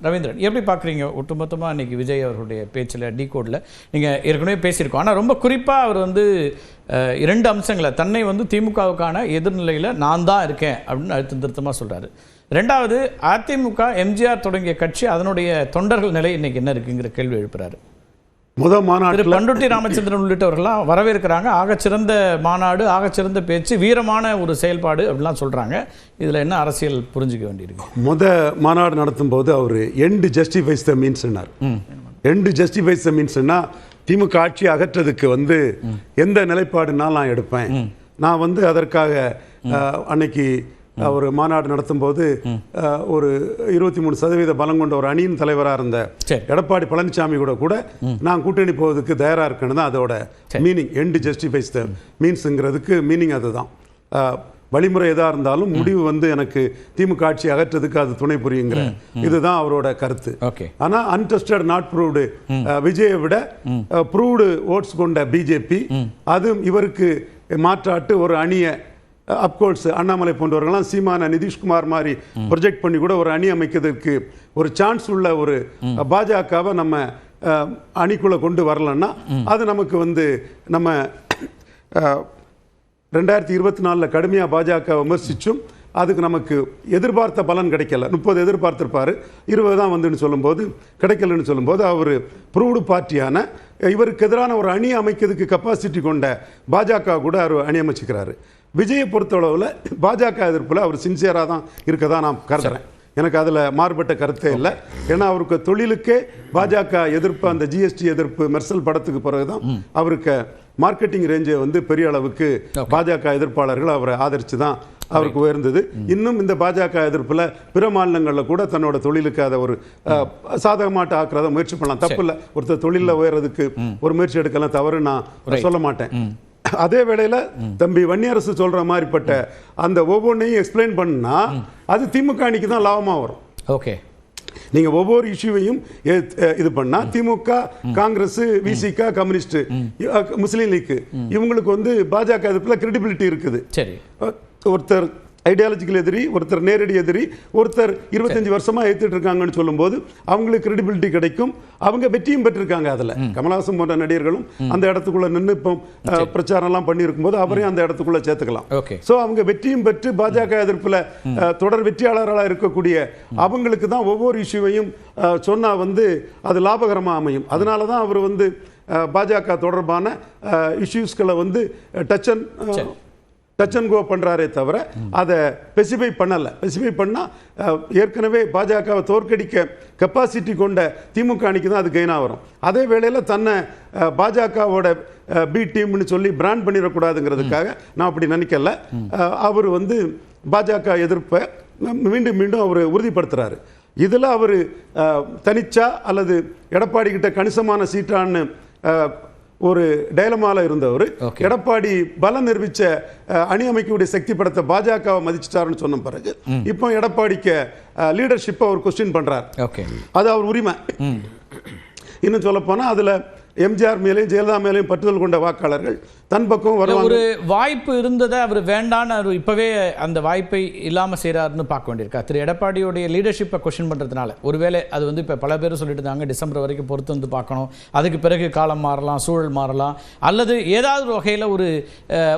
ரவீந்திரன், எப்படி பார்க்குறீங்க ஒட்டுமொத்தமாக இன்றைக்கி விஜய் அவர்களுடைய பேச்சில் டிகோடில் நீங்கள் ஏற்கனவே பேசியிருக்கோம். ஆனால் ரொம்ப குறிப்பாக அவர் வந்து இரண்டு அம்சங்களை தன்னை வந்து திமுகவுக்கான எதிர்நிலையில் நான் தான் இருக்கேன் அப்படின்னு அழுத்தம் திருத்தமாக சொல்கிறாரு. ரெண்டாவது, அதிமுக எம்ஜிஆர் தொடங்கிய கட்சி அதனுடைய தொண்டர்கள் நிலை இன்னைக்கு என்ன இருக்குங்கிற கேள்வி எழுப்புறாரு. முதல் மாநாடு பண்ருட்டி ராமச்சந்திரன் உள்ளிட்டவர்கள்லாம் வரவேற்கிறாங்க. ஆகச்சிறந்த மாநாடு, ஆகச்சிறந்த பேச்சு, வீரமான ஒரு செயல்பாடு அப்படிலாம் சொல்கிறாங்க. இதில் என்ன அரசியல் புரிஞ்சுக்க வேண்டியிருக்கு? மாநாடு நடத்தும் போது அவர் end justifies the means. End justifies the மீன்ஸ்னா திமுக ஆட்சி அகற்றதுக்கு வந்து எந்த நிலைப்பாடுனாலும் நான் எடுப்பேன். நான் வந்து அதற்காக அன்னைக்கு ஒரு மாநாடு நடத்தும் போது ஒரு 23% பலம் கொண்ட ஒரு அணியின் தலைவராக இருந்த எடப்பாடி பழனிசாமி கூட நான் கூட்டணி போவதுக்கு தயாராக இருக்கேன்னு தான் அதோட மீனிங். எண்டு ஜஸ்டிஃபைஸ் த மீன்ஸுங்கிறதுக்கு மீனிங் அதுதான். வழிமுறை எதாக இருந்தாலும் முடிவு வந்து எனக்கு திமுக ஆட்சி அகற்றதுக்கு அது துணை புரியுங்கிற இதுதான் அவரோட கருத்து. ஆனால் அன்டெஸ்டட் நாட் ப்ரூவ்டு விஜயை விட ப்ரூவ்டு ஓட்ஸ் கொண்ட பிஜேபி அதுவும் இவருக்கு மாற்றாட்டு ஒரு அணியை அப்கோர்ஸ் அண்ணாமலை போன்றவர்கள்லாம் சீமான நிதிஷ்குமார் மாதிரி ப்ரொஜெக்ட் பண்ணி கூட ஒரு அணி அமைக்கிறதுக்கு ஒரு சான்ஸ் உள்ள ஒரு பாஜகவை நம்ம அணிக்குள்ளே கொண்டு வரலன்னா அது நமக்கு வந்து நம்ம 2024 கடுமையாக பாஜக விமர்சிச்சும் அதுக்கு நமக்கு எதிர்பார்த்த பலன் கிடைக்கல. 30 எதிர்பார்த்திருப்பார், 20 தான் வந்துன்னு சொல்லும்போது கிடைக்கலன்னு சொல்லும்போது அவர் ப்ரூவ்டு பார்ட்டியான இவருக்கு எதிரான ஒரு அணி அமைக்கிறதுக்கு கெப்பாசிட்டி கொண்ட பாஜக கூட அவர் அணி அமைச்சிக்கிறாரு. விஜயை பொறுத்தளவில் பாஜக எதிர்ப்பில் அவர் சின்சியராக தான் இருக்கதா நான் கருதுறேன். எனக்கு அதில் மாறுபட்ட கருத்தே இல்லை. ஏன்னா அவருக்கு தொழிலுக்கே பாஜக எதிர்ப்பு, அந்த ஜிஎஸ்டி எதிர்ப்பு மெர்சல் படத்துக்கு பிறகு தான் அவருக்கு மார்க்கெட்டிங் ரேஞ்சை வந்து பெரிய அளவுக்கு பாஜக எதிர்ப்பாளர்கள் அவரை ஆதரித்து தான் அவருக்கு உயர்ந்தது. இன்னும் இந்த பாஜக எதிர்ப்பில் பிற மாநிலங்களில் கூட தன்னோட தொழிலுக்கு அதை ஒரு சாதகமாட்ட ஆக்குறத முயற்சி பண்ணலாம், தப்பு இல்லை. ஒருத்தர் தொழிலில் உயர்றதுக்கு ஒரு முயற்சி எடுக்கலாம், தவறு நான் சொல்ல மாட்டேன். அதே வேளையில் தம்பி வன்னியரசு சொல்ற மாதிரிப்பட்ட அந்த ஒவ்வொன்றையும் எக்ஸ்பிளைன் பண்ணா அது திமுக அணிக்கு தான் லாபமாக வரும். ஓகே, நீங்க ஒவ்வொரு இஷ்யூவையும் இது பண்ணா திமுக, காங்கிரஸ், விசிக, கம்யூனிஸ்ட், முஸ்லீம் லீக் இவங்களுக்கு வந்து பாஜக எதிர்ப்புல கிரெடிபிலிட்டி இருக்குது. சரி, ஒருத்தர் ஐடியாலஜிக்கல் எதிரி, ஒருத்தர் நேரடி எதிரி, ஒருத்தர் 25 வருஷமா ஏத்துட்டு இருக்காங்கன்னு சொல்லும்போது அவங்களுக்கு கிரெடிபிலிட்டி கிடைக்கும். அவங்க வெற்றியும் பெற்றிருக்காங்க. அதுல கமலஹாசன் போன்ற நடிகர்களும் அந்த இடத்துக்குள்ள நின்று இப்போ பிரச்சாரம் எல்லாம் பண்ணி இருக்கும்போது அவரையும் அந்த இடத்துக்குள்ள சேர்த்துக்கலாம். சோ அவங்க வெற்றியும் பெற்று பாஜக எதிர்ப்புல தொடர் வெற்றியாளர்களாக இருக்கக்கூடிய அவங்களுக்கு தான் ஒவ்வொரு இஷ்யூவையும் சொன்னா வந்து அது லாபகரமா அமையும். அதனாலதான் அவர் வந்து பாஜக தொடர்பான இஷ்யூஸ்களை வந்து டச் அண்ட் கோ பண்ணுறாரே தவிர அதை ஸ்பெசிஃபை பண்ணலை. ஸ்பெசிஃபை பண்ணால் ஏற்கனவே பாஜகவை தோற்கடிக்க கெப்பாசிட்டி கொண்ட திமுக அணிக்கு தான் அது கெயினாக வரும். அதே வேளையில் தன்னை பாஜகவோட பி டீம்னு சொல்லி பிராண்ட் பண்ணிடக்கூடாதுங்கிறதுக்காக நான் அப்படி நினைக்கல. அவர் வந்து பாஜக எதிர்ப்பை மீண்டும் மீண்டும் அவர் உறுதிப்படுத்துகிறாரு. இதில் அவர் தனிச்சா அல்லது எடப்பாடி கிட்ட கணிசமான சீட்டான்னு ஒரு டைலமால இருந்தவர் எடப்பாடி பலம் நிரூபிச்ச அணி அமைக்கக்கூடிய சக்தி படத்தை பாஜகவை மதிச்சிட்டாருன்னு சொன்ன பிறகு இப்போ எடப்பாடிக்கு லீடர்ஷிப்பை அவர் கொஸ்டின் பண்றார். அது அவர் உரிமை. இன்னும் சொல்ல போனா அதுல எம்ஜிஆர் மேலேயும் ஜெயலலிதா மேலேயும் பற்றுதல் கொண்ட வாக்காளர்கள் தன் பக்கம் வருவாங்க. ஒரு வாய்ப்பு இருந்ததை அவர் வேண்டான்னு அவர் இப்பவே அந்த வாய்ப்பை இல்லாமல் செய்கிறாருன்னு பார்க்க வேண்டியிருக்கா? திரு எடப்பாடியோடைய லீடர்ஷிப்பை கொஸ்டின் பண்ணுறதுனால ஒருவேளை அது வந்து இப்போ பல பேர் சொல்லிட்டு இருந்தாங்க டிசம்பர் வரைக்கும் பொறுத்து வந்து பார்க்கணும், அதுக்கு பிறகு காலம் மாறலாம், சூழல் மாறலாம், அல்லது ஏதாவது ஒரு வகையில்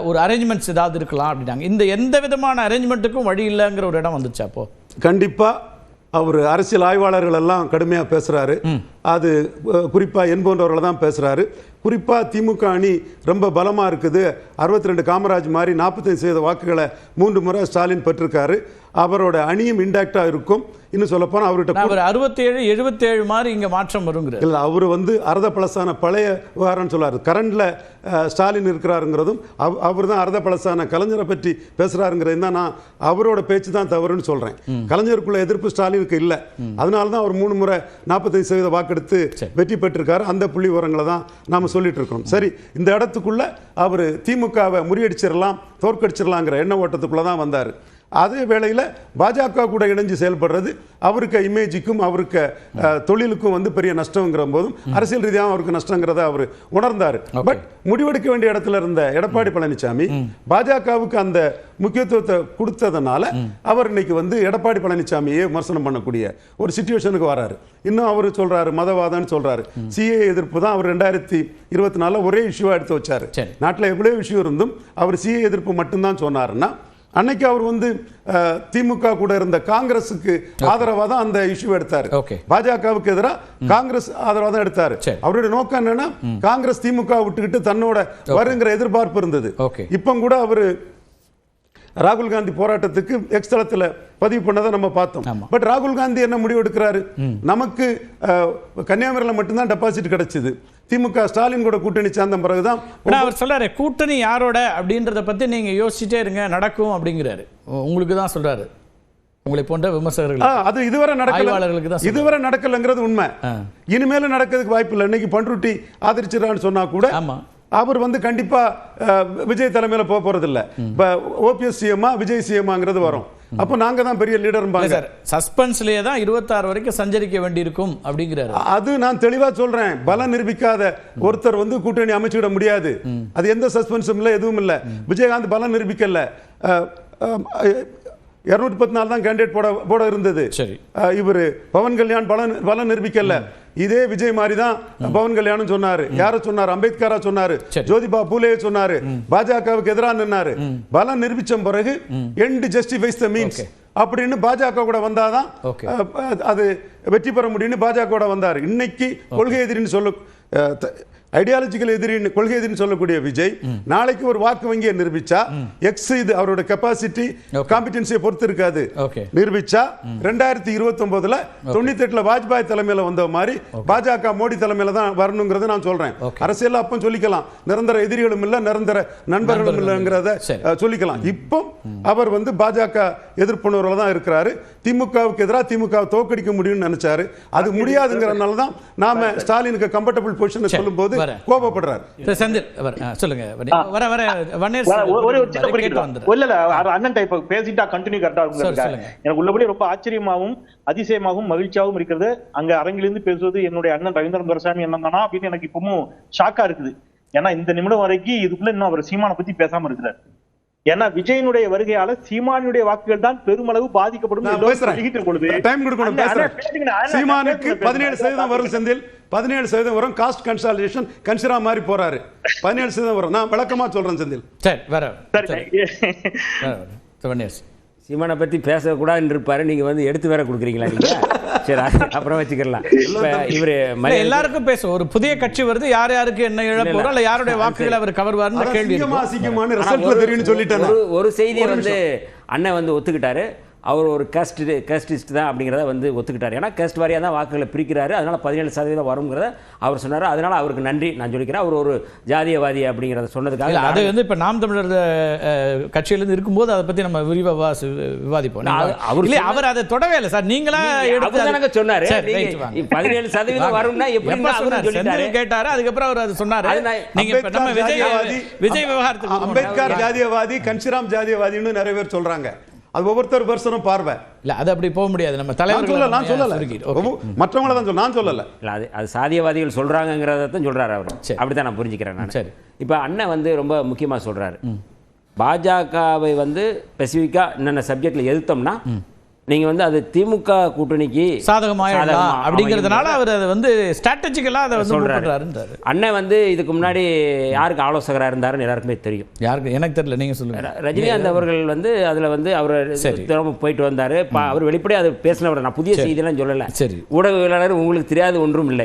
ஒரு அரேஞ்ச்மெண்ட்ஸ் ஏதாவது இருக்கலாம் அப்படின்னாங்க. இந்த எந்த விதமான அரேஞ்ச்மெண்ட்டுக்கும் வழி இல்லைங்கிற ஒரு இடம் வந்துச்சு. அப்போ கண்டிப்பாக அவர் அரசியல் ஆய்வாளர்கள் எல்லாம் கடுமையாக பேசுகிறாரு. அது குறிப்பாக என் போன்றவர்களை தான் பேசுகிறாரு. குறிப்பாக திமுக அணி ரொம்ப பலமாக இருக்குது. 62 காமராஜ் மாதிரி 45% வாக்குகளை 3 முறை ஸ்டாலின் பெற்றிருக்காரு. அவரோட அணியும் இன்டாக்டாக இருக்கும். இன்னும் சொல்லப்போனால் அவர்கிட்ட 67-77 மாதிரி இங்கே மாற்றம் வருங்கிற இல்லை, அவர் வந்து அர்த்த பழசான பழைய விவகாரம்னு சொல்லாரு. கரண்டில் ஸ்டாலின் இருக்கிறாருங்கிறதும் அவர் தான் அர்த்த பழசான கலைஞரை பற்றி பேசுகிறாருங்கிறது தான் நான் அவரோட பேச்சு தான் தவறுன்னு சொல்கிறேன். கலைஞருக்குள்ள எதிர்ப்பு ஸ்டாலினுக்கு இல்லை. அதனால தான் அவர் 3 முறை 45% வாக்கெடுத்து வெற்றி பெற்றிருக்காரு. அந்த புள்ளி விவரங்களை தான் நாம் சொல்லிட்டு இருக்கோம். சரி, இந்த இடத்துக்குள்ள அவர் திமுகவை முறியடிச்சிடலாம், தோற்கடிச்சிடலாங்கிற எண்ண ஓட்டத்துக்குள்ள தான் வந்தார். அதே வேளையில் பாஜக கூட இணைஞ்சு செயல்படுறது அவருக்கு இமேஜுக்கும் அவருக்கு தொழிலுக்கும் வந்து பெரிய நஷ்டங்கிற போதும் அரசியல் ரீதியாக அவருக்கு நஷ்டங்கிறத அவர் உணர்ந்தார். பட் முடிவெடுக்க வேண்டிய இடத்துல இருந்த எடப்பாடி பழனிசாமி பாஜகவுக்கு அந்த முக்கியத்துவத்தை கொடுத்ததுனால அவர் இன்னைக்கு வந்து எடப்பாடி பழனிசாமியே விமர்சனம் பண்ணக்கூடிய ஒரு சிச்சுவேஷனுக்கு வராரு. இன்னும் அவர் சொல்றாரு மதவாதம்னு சொல்றாரு. சிஏ எதிர்ப்பு தான் அவர் 2024 ஒரே இஷ்யூவா எடுத்து வச்சாரு. நாட்டில் எவ்வளவு இஷ்யூ இருந்தும் அவர் சிஏ எதிர்ப்பு மட்டும்தான் சொன்னாருன்னா அன்னைக்கு அவர் வந்து திமுக கூட இருந்த காங்கிரஸுக்கு ஆதரவாக தான் அந்த இஷ்யூ எடுத்தாரு. பாஜகவுக்கு எதிராக காங்கிரஸ் ஆதரவாக தான் எடுத்தாரு. அவருடைய நோக்கம் என்னன்னா காங்கிரஸ் திமுக விட்டுக்கிட்டு தன்னோட வருங்கிற எதிர்பார்ப்பு இருந்தது. இப்போ கூட அவரு ராகுல் காந்தி போராட்டத்துக்கு எக்ஸ் தளத்தில் பதிவு பண்ணதை நம்ம பார்த்தோம். பட் ராகுல் காந்தி என்ன முடிவு எடுக்கிறாரு? நமக்கு கன்னியாகுமரியில் மட்டும்தான் டெபாசிட் கிடைச்சது. திமுக ஸ்டாலின் கூட கூட்டணி சேர்ந்த பிறகுதான் அவர் சொல்றாரு கூட்டணி யாரோட அப்படின்றத பத்தி நீங்க யோசிச்சுட்டே இருங்க நடக்கும் அப்படிங்கிறாரு. உங்களுக்கு தான் சொல்றாரு, உங்களை போன்ற விமர்சகர்கள். அது இதுவரை நடக்கலங்கிறது உண்மை. இனிமேலும் நடக்கிறதுக்கு வாய்ப்பு இல்லை. இன்னைக்கு பண்ருட்டி ஆதரிச்சிடறான்னு சொன்னா கூட அவர் வந்து கண்டிப்பா விஜய் தலைமையில போக போறது இல்ல. ஓபிஎஸ் சிஎம்மா விஜய் சிஎம்மாங்கிறது வரும். அப்போ நாங்க தான் பெரிய லீடர். சஸ்பென்ஸ்லயே தான் 26 வரைக்கும் சஞ்சரிக்க வேண்டியிருக்கும் அப்படிங்கிறாரு. அது நான் தெளிவா சொல்றேன். பலம் நிரூபிக்காத ஒருத்தர் வந்து கூட்டணி அமைச்சுவிட முடியாது. அது எந்த சஸ்பென்ஸும் இல்லை, எதுவும் இல்லை. விஜயகாந்த் பலம் நிரூபிக்கல. 214 தான் கேண்டிடேட் போட இருந்தது. இவர் பவன் கல்யாண் பலம் நிரூபிக்கல. இதே விஜய் மாதிரி தான் பவன் கல்யாணம் சொன்னாரு. யார சொன்னாரு? அம்பேத்கரா சொன்னாரு, ஜோதிபா பூலே சொன்னாரு, பாஜகவுக்கு எதிராக நின்னாரு. பலம் நிரூபிச்ச பிறகு எண்ட் ஜஸ்டிஃபைஸ் த மீன்ஸ் அப்படின்னு பாஜக கூட வந்தாதான் அது வெற்றி பெற முடியும்னு பாஜக கூட வந்தாரு. இன்னைக்கு கொள்கை எதிரின்னு சொல்ல ஐடியாலஜிக்கல் எதிரின்னு கொள்கை எதிரின்னு சொல்லக்கூடிய விஜய் நாளைக்கு ஒரு வாக்கு வங்கியை நிரூபிச்சா எக்ஸ் இது அவரோட கெப்பாசிட்டி காம்பிடன்சியை பொறுத்து இருக்காது. நிரூபிச்சா 2029ல 98ல வாஜ்பாய் தலைமையில வந்த மாதிரி பாஜக மோடி தலைமையில தான் வரணுங்கிறத நான் சொல்றேன். அரசியல் அப்போ சொல்லிக்கலாம் நிரந்தர எதிரிகளும் இல்ல நிரந்தர நண்பர்களும் இல்லைங்கிறத சொல்லிக்கலாம். இப்போ அவர் வந்து பாஜக எதிர்ப்புணர்வுல தான் இருக்கிறாரு. திமுகவுக்கு எதிராக திமுக தோக்கடிக்க முடியும்னு நினைச்சாரு. அது முடியாதுங்கிறதுனால தான் நாம ஸ்டாலினுக்கு கம்ஃபர்டபிள் பொசிஷன் சொல்லும்போது கோபப்படுறாரு. செந்தில் சொல்லுங்க. பேசிட்டா கண்டினியூ கரெக்டா இருக்கும். எனக்கு உள்ளபடி ரொம்ப ஆச்சரியமாகவும் அதிசயமாகவும் மகிழ்ச்சியாகவும் இருக்கிறது. அங்க அரங்கிலிருந்து பேசுவது என்னுடைய அண்ணன் ரவீந்திரன் துரைசாமி என்னன்னா அப்படின்னு எனக்கு இப்பவும் ஷாக்கா இருக்குது. ஏன்னா இந்த நிமிடம் வரைக்கும் இதுக்குள்ள இன்னும் அவர் சீமானை பத்தி பேசாம இருக்கிறார். ஏன்னா விஜயனுடைய வருகையால சீமானுடைய வாக்குகள் தான் பெருமளவு பாதிக்கப்படும். சீமானுக்கு 17% வரும். செந்தில் 17% வரும். காஸ்ட் கன்சாலிடேஷன் கன்சிடரா மாதிரி போறாரு. 17% வரும். நான் விளக்கமா சொல்றேன் செந்தில். சரி வர சீமானை பற்றி பேசக்கூடாதுன்னு இருப்பாரு. நீங்க வந்து எடுத்து வேற கொடுக்குறீங்களா நீங்க? சரி அப்புறம் வச்சுக்கலாம். இவரு எல்லாருக்கும் பேச ஒரு புதிய கட்சி வருது, யார் யாருக்கு என்ன இழப்பு வரும், இல்ல யாருடைய வாக்குகளை அவர் கவர்வார்னு கேள்வி. ஒரு செய்தியை வந்து அண்ணன் வந்து ஒத்துக்கிட்டாரு. அவர் ஒரு கேஸ்டிஸ்ட் தான் அப்படிங்கிறத வந்து ஒத்துக்கிட்டார். ஏன்னா கேஸ்ட் வாரியாக தான் வாக்குகளை பிரிக்கிறாரு. அதனால் 17% வருங்கிறத அவர் சொன்னார். அதனால் அவருக்கு நன்றி நான் சொல்லிக்கிறேன். அவர் ஒரு ஜாதியவாதி அப்படிங்கிறத சொன்னதுக்காக. அது வந்து இப்போ நாம் தமிழர் கட்சியிலேருந்து இருக்கும்போது அதை பற்றி நம்ம விரிவாக விவாதிப்போம். அவர் அதை தொடவே இல்லை சார். நீங்களா எடுத்து சொன்னார் 17% வரும்னா எப்படி கேட்டாரு. அதுக்கப்புறம் அவர் அது சொன்னார். விஜய் விவகாரத்துக்கு அம்பேத்கர் ஜாதியவாதி, கன்சிராம் ஜாதியவாதின்னு நிறைய பேர் சொல்றாங்க. அது ஒவ்வொருத்தர் பர்சனும் பார்வை இல்ல. அது அப்படி போக முடியாது. நம்ம தலைவர் நான் சொல்லல, மற்றவங்கள தான் நான் சொல்லல. இல்ல அது சாதியவாதிகள் சொல்றாங்கிறத தான் சொல்றாரு அவர். அப்படித்தான் நான் புரிஞ்சுக்கிறேன் நான். சரி இப்போ அண்ணன் வந்து ரொம்ப முக்கியமா சொல்றாரு, பாஜகவை வந்து ஸ்பெசிஃபிக்கா என்னென்ன சப்ஜெக்ட்ல எதிர்த்தோம்னா நீங்க வந்து அது திமுக கூட்டணிக்கு சாதகமாக அப்படிங்கிறதுனால அவர் அதை வந்து ஸ்ட்ராட்டஜிக்கலா அதை வந்து சொல்றாரு. அண்ணன் வந்து இதுக்கு முன்னாடி யாருக்கு ஆலோசகராக இருந்தாருன்னு எல்லாருக்குமே தெரியும். யாருக்கு எனக்கு தெரியல, நீங்க சொல்லுங்க. ரஜினிகாந்த் அவர்கள் வந்து அதுல வந்து அவர் போயிட்டு வந்தாரு. அவர் வெளிப்படையாக அது பேசினவர். நான் புதிய செய்தியெல்லாம் சொல்லல. சரி ஊடகவியலாளர் உங்களுக்கு தெரியாது ஒன்றும் இல்லை.